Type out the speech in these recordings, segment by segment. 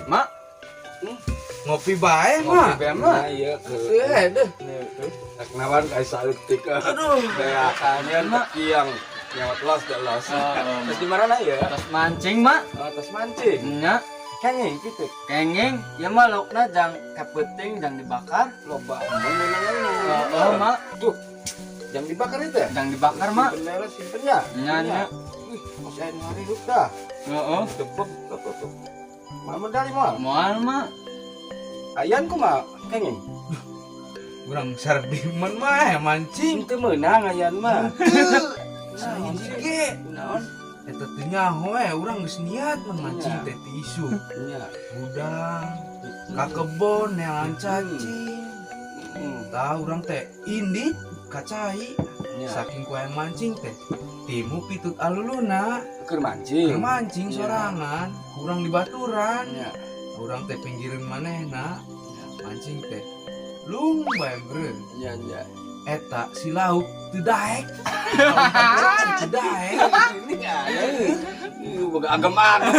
Mak. Ngopi bae, Ngopi Mak. bae, Mak. Iya ke. Deh. Nawan kayak saeutik. Aduh. Beakannya Mak. yang nyawat los dah los. Terus di mana ya? Terus mancing, Mak. Atas mancing. Nya, Kenging gitu. kenging, ya mah laukna jang kapeting jang dibakar. Loba menenang. Oh, Mak. Tuh. Yang dibakar itu ya? Jang dibakar, Mak. Simpen ya? Nya. Wih, masih ada hari hidup dah. Heeh. Tebek apa tuh? Mama dari mal. Moal, Mak. Ayan ku mah kenging. Urang sardiman mah mancing. Itu menang ayan mah. Sain ge. Naon? Eta teh nyaho urang geus niat mun mancing teh ti isu. Nya. Udang ka kebon neangan cacing. Tah urang teh indi kacai. Nya. Saking kuayang mancing teh timu pitut aluluna. Keur mancing. Keur mancing Iya. sorangan, kurang di baturan. Nya. Urang teh pinggireun manehna mancing teh lung bae meureun. Nya. Eta si lauk teu daek. Teu daek. Ini ada. Boga agam-agam.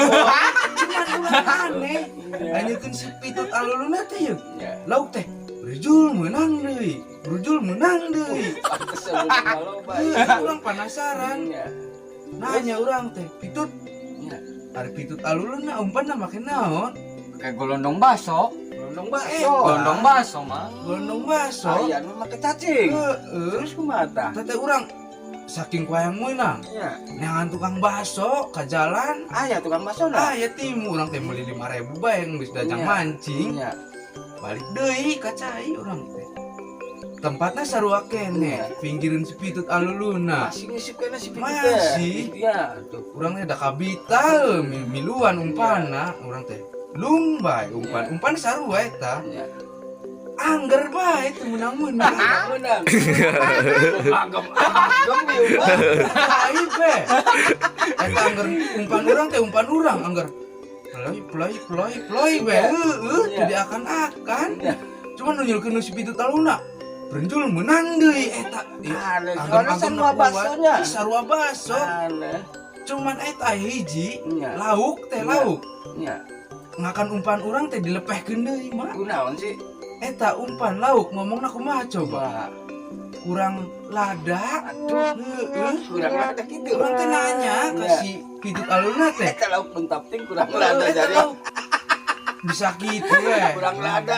Cuman urang aneh. Anyekeun si pitut aluluna teh yeuh. Nya. Lauk teh brujul meunang deui. Brujul meunang deui. Kesel kalau bae. Urang penasaran. Nya. Nanya urang teh, pitut Nya. ari pitut aluluna umpanna make naon? Kayak golondong baso. Gondong bakso. Golondong baso, Mak. Golondong baso. Ayan mah make cacing. Heeh. Terus kumaha? Teh urang saking kuayang meunang. Nya. Neangan tukang baso ka jalan. Aya tukang bakso na. Ya timu urang teh meuli 5.000 bae geus dajang Iya. mancing. Nya. Balik deui ka cai urang teh. Tempatna sarua kene, Iya. pinggireun si pitut aluluna. Masih ngisi kena si pitut Masih. Iya, tuh. Urang teh da kabita miluan umpana, urang teh lung bae umpan. Iya. Umpan sarua eta. Nya. Angger bae teu meunang-meunang. Menang. Agam-agam ieu mah. Lain be. Eta angger umpan urang teh umpan urang angger. Ploi be. Heeh, Iya. teu akan-akan. Iya. Cuman nunjulkeun si pitut aluna. Brenjul meunang deui eta. Aneh, soalnya sarua baksonya. Sarua baso. Aneh. Cuman eta hiji Iya. lauk teh Iya. lauk. Nya. Ngakan umpan urang teh dilepehkeun deui mah. Kunaon sih? Eta umpan lauk ngomongna kumaha coba? Coba. Kurang lada. Aduh. Heeh. Kurang ada gitu. Urang teh nanya ka Iya. si pitut aluna teh. Eta lauk pentapting kurang lada Eta jadi. lauk bisa gitu we. Kurang lada.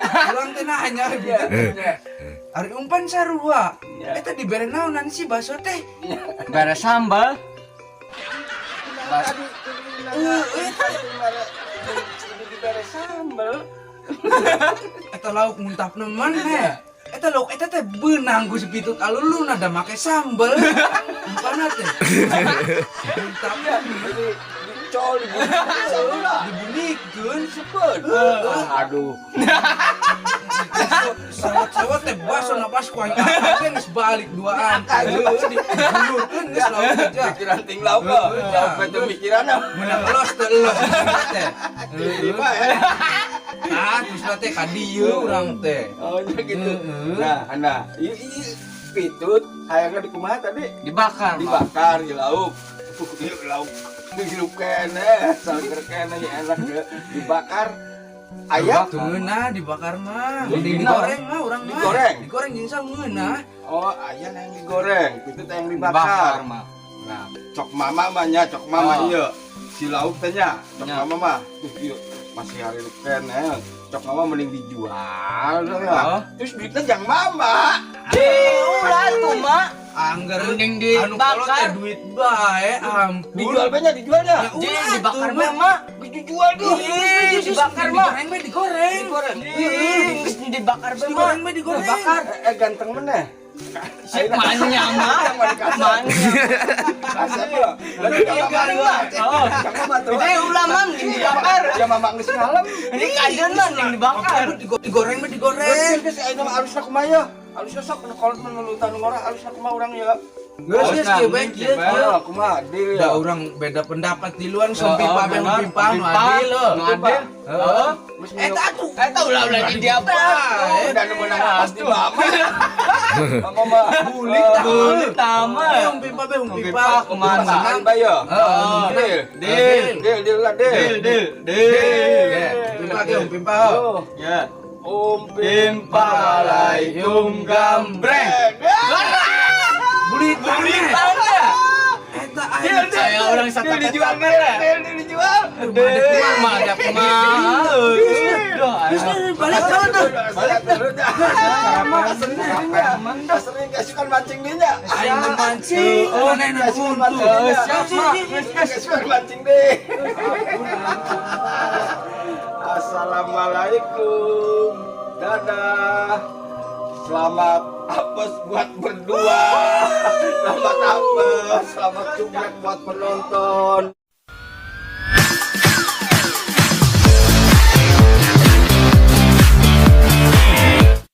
Urang teh nanya Iya. gitu. Nya. Ari umpan sarua. Iya. Eta dibere naonan si baso teh? Beres sambal. Dibere sambel. Eta lauk muntapna maneh. Eta lauk eta teh beunang ku si pitut aluluna da make sambel. Umpana teh. Muntapna Dicol dibunikeun cepet. Aduh. sawat-sawat teh baso na pas ku aing geus balik duaan. Dibulurkeun geus lauk aja. Pikiran ting lauk kok. Apa itu pikiran apa? Menang elos teh elos teh. Lima ya. Ah, terus teh ka dieu urang teh. Oh nya gitu. Heeh. Nah, ieu pitut hayangna di kumaha tadi? Dibakar, Mak. Dibakar di lauk. Ieu lauk dihirup kene, saker kene ya enak ya. Dibakar ayam. Teu ngeunah dibakar mah. Jadi Digoreng mah urang mah. Digoreng? Digoreng jeung sal ngeunah. Oh, ayam yang digoreng, pitut yang Dibakar, dibakar. Mak. Nah, cok mama mah nya, cok mama Oh. ieu. Si lauk teh nya, cok Nya. mama mah. Tuh ieu masih hari kene. Cok mama mending dijual ya. Oh. Terus duitnya jang mama. Ulah tuh, Mak. Angger Mending anu kolot teh dibakar. duit bae ampun. Dijual banyak dijualnya. Ya Jadi ulah dibakar tuh, mah, Mak. Dijual tuh. Ih, dibakar, Mak. Digoreng mah digoreng. Digoreng. Geus dibakar be, Mak. Digoreng mah digoreng. Dibakar. Ganteng meneh. Si manya, Mak. Manya. Kasih ya. Lagi Digoreng, Mak. Oh. Cok mama tuh. Jadi ulah, Mang, yang dibakar. Ya mama geus ngalem. Ini kajian lah yang dibakar. Digoreng mah digoreng. Geus ayeuna mah alusna kumaha? Alusna sok kolot menulutan ngora alusna kumaha urang ya. Geus geus kieu bae kieu. Oh, kumaha deul Da ya. urang beda pendapat di luar sompi Oh, pabe benar. pimpah nu Pimpah. adil lo. Nu adil. Heeh. Geus Eta tuh. Eta ulah di dia apa? dan menang pasti lama. Mama Bulit tama. Hong pipa be, hong pipa. Kemana? Masakan bayo. Deal lah deal. Pipa ke, hong pipa. Ya. Pimpa layung gambreng. Bulit mana? Eta aja. Saya orang satu dijual dijual. Ada kemana? Balik tahun tuh. Balik terus dah. Mana sering kasih kan mancing dia. Aing memancing. Oh, nenek Kasih buntu. mancing dia. Siap. Kasih kan mancing deh. Assalamualaikum. Dadah. Selamat apes buat berdua. Selamat apes. Selamat cuplek buat penonton.